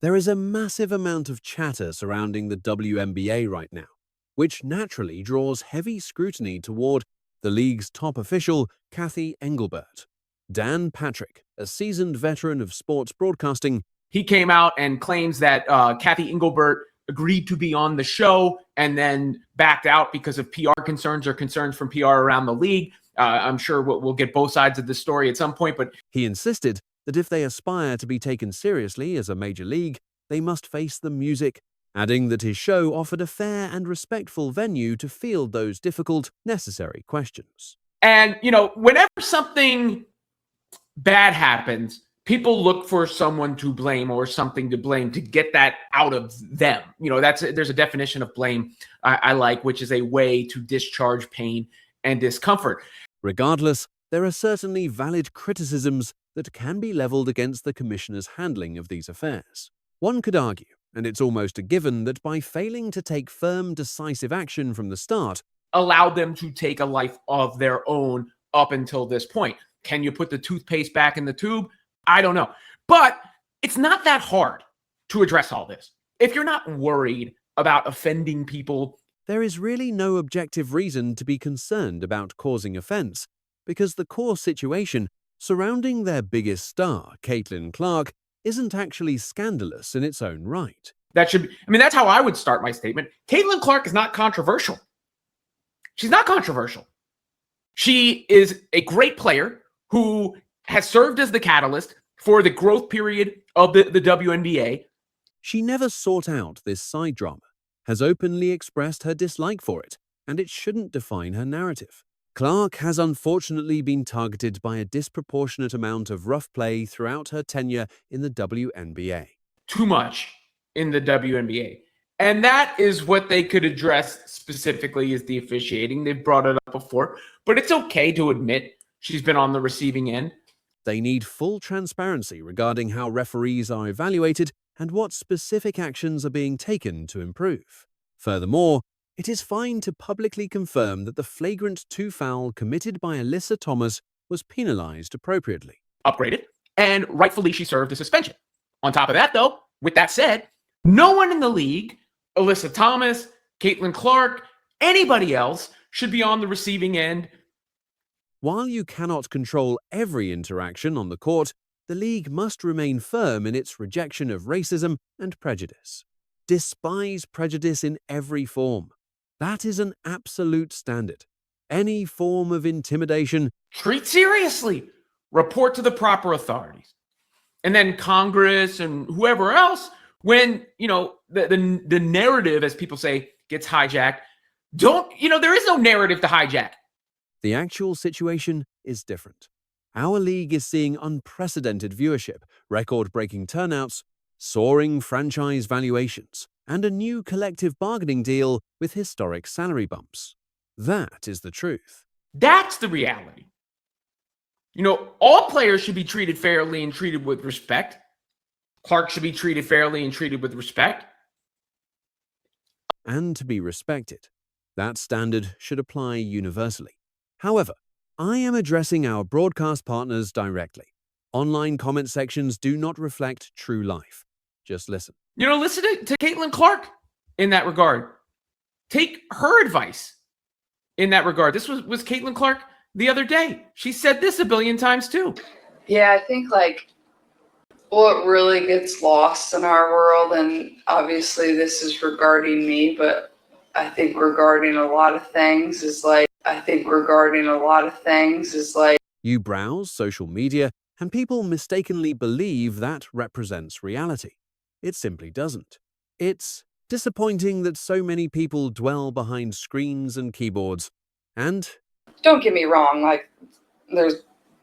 There is a massive amount of chatter surrounding the WNBA right now, which naturally draws heavy scrutiny toward the league's top official, Kathy Engelbert. Dan Patrick, a seasoned veteran of sports broadcasting, he came out and claims that Kathy Engelbert agreed to be on the show and then backed out because of PR concerns or concerns from PR around the league. I'm sure we'll get both sides of the story at some point, but he insisted that if they aspire to be taken seriously as a major league, they must face the music, adding that his show offered a fair and respectful venue to field those difficult, necessary questions. And, whenever something bad happens, people look for someone to blame or something to blame to get that out of them. There's a definition of blame I like, which is a way to discharge pain and discomfort. Regardless, there are certainly valid criticisms that can be leveled against the commissioner's handling of these affairs. One could argue, and it's almost a given, that by failing to take firm, decisive action from the start, allowed them to take a life of their own up until this point. Can you put the toothpaste back in the tube? I don't know. But it's not that hard to address all this. If you're not worried about offending people, there is really no objective reason to be concerned about causing offense, because the core situation surrounding their biggest star, Caitlin Clark, isn't actually scandalous in its own right. That's how I would start my statement. Caitlin Clark is not controversial. She's not controversial. She is a great player who has served as the catalyst for the growth period of the WNBA. She never sought out this side drama, has openly expressed her dislike for it, and it shouldn't define her narrative. Clark has unfortunately been targeted by a disproportionate amount of rough play throughout her tenure in the WNBA. Too much in the WNBA. And that is what they could address specifically is the officiating. They've brought it up before, but it's okay to admit she's been on the receiving end. They need full transparency regarding how referees are evaluated and what specific actions are being taken to improve. Furthermore, it is fine to publicly confirm that the flagrant 2 foul committed by Alyssa Thomas was penalized appropriately. Upgraded, and rightfully she served a suspension. On top of that, though, with that said, no one in the league, Alyssa Thomas, Caitlin Clark, anybody else should be on the receiving end. While you cannot control every interaction on the court, the league must remain firm in its rejection of racism and prejudice. Despise prejudice in every form. That is an absolute standard. Any form of intimidation, treat seriously. Report to the proper authorities. And then Congress and whoever else, when, the narrative, as people say, gets hijacked, there is no narrative to hijack. The actual situation is different. Our league is seeing unprecedented viewership, record-breaking turnouts, soaring franchise valuations, and a new collective bargaining deal with historic salary bumps. That is the truth. That's the reality. All players should be treated fairly and treated with respect. Clark should be treated fairly and treated with respect. And to be respected. That standard should apply universally. However, I am addressing our broadcast partners directly. Online comment sections do not reflect true life. Just listen. Listen to Caitlin Clark in that regard. Take her advice in that regard. This was Caitlin Clark the other day. She said this a billion times too. Yeah, I think what really gets lost in our world, and obviously this is regarding me, but I think regarding a lot of things is you browse social media and people mistakenly believe that represents reality. It simply doesn't. It's disappointing that so many people dwell behind screens and keyboards. And don't get me wrong,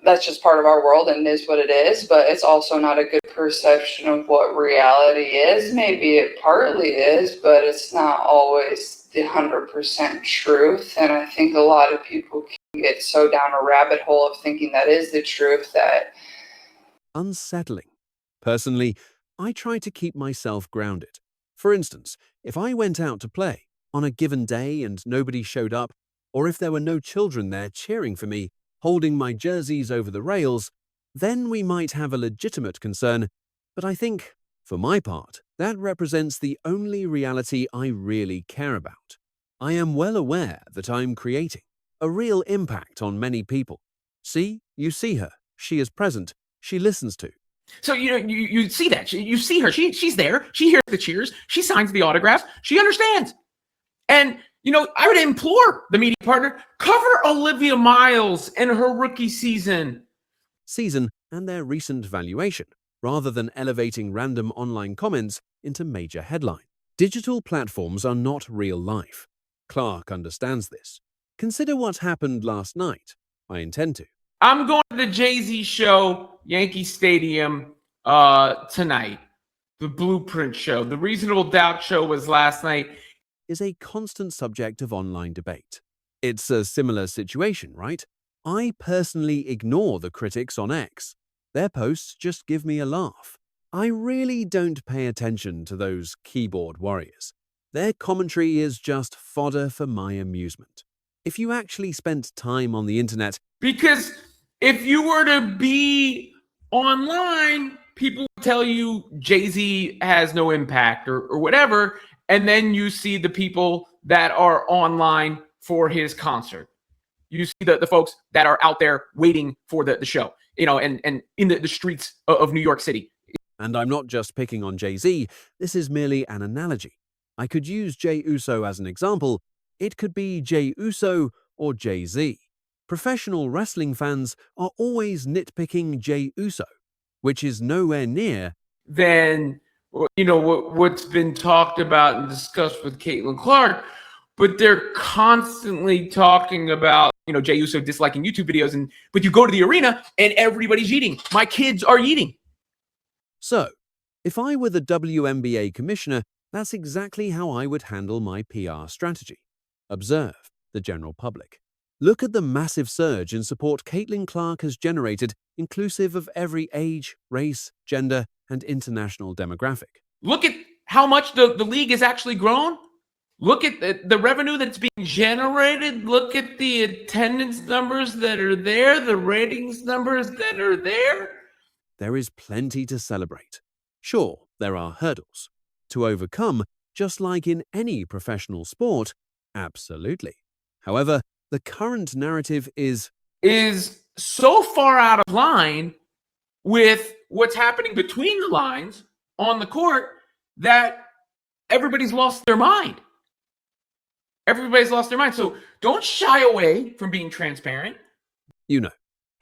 that's just part of our world and is what it is, but it's also not a good perception of what reality is. Maybe it partly is, but it's not always the 100% truth. And I think a lot of people can get so down a rabbit hole of thinking that is the truth that... unsettling. Personally, I try to keep myself grounded. For instance, if I went out to play on a given day and nobody showed up, or if there were no children there cheering for me, holding my jerseys over the rails, then we might have a legitimate concern. But I think For my part, that represents the only reality I really care about. I am well aware that I'm creating a real impact on many people. See, you see her. She is present. She listens to. So, you see that. You see her. She's there. She hears the cheers. She signs the autographs. She understands. And, I would implore the media partner, cover Olivia Miles in her rookie season. And their recent valuation, rather than elevating random online comments into major headline. Digital platforms are not real life. Clark understands this. Consider what happened last night. I intend to. I'm going to the Jay-Z show, Yankee Stadium, tonight. The Blueprint show. The Reasonable Doubt show was last night. Is a constant subject of online debate. It's a similar situation, right? I personally ignore the critics on X. Their posts just give me a laugh. I really don't pay attention to those keyboard warriors. Their commentary is just fodder for my amusement. If you actually spent time on the internet... Because if you were to be online, people would tell you Jay-Z has no impact or whatever, and then you see the people that are online for his concert. You see the folks that are out there waiting for the show, and in the streets of New York City. And I'm not just picking on Jay-Z, this is merely an analogy. I could use Jey Uso as an example. It could be Jey Uso or Jay-Z. Professional wrestling fans are always nitpicking Jey Uso, which is nowhere near than what's been talked about and discussed with Caitlin Clark, but they're constantly talking about Jey Uso disliking YouTube videos, but you go to the arena and everybody's eating. My kids are eating. So, if I were the WNBA commissioner, that's exactly how I would handle my PR strategy. Observe the general public. Look at the massive surge in support Caitlin Clark has generated, inclusive of every age, race, gender, and international demographic. Look at how much the league has actually grown. Look at the revenue that's being generated. Look at the attendance numbers that are there, the ratings numbers that are there. There is plenty to celebrate. Sure, there are hurdles to overcome, just like in any professional sport, absolutely. However, the current narrative is so far out of line with what's happening between the lines on the court that everybody's lost their mind. Everybody's lost their mind. So don't shy away from being transparent.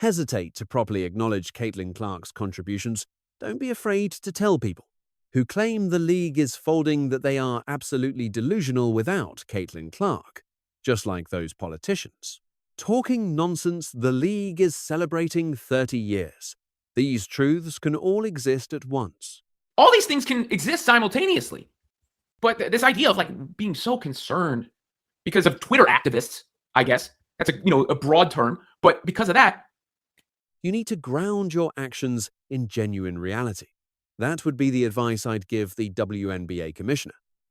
Hesitate to properly acknowledge Caitlin Clark's contributions. Don't be afraid to tell people who claim the league is folding that they are absolutely delusional without Caitlin Clark, just like those politicians. Talking nonsense, the league is celebrating 30 years. These truths can all exist at once. All these things can exist simultaneously. But this idea of being so concerned because of Twitter activists, I guess, that's a broad term, but because of that, you need to ground your actions in genuine reality. That would be the advice I'd give the WNBA commissioner.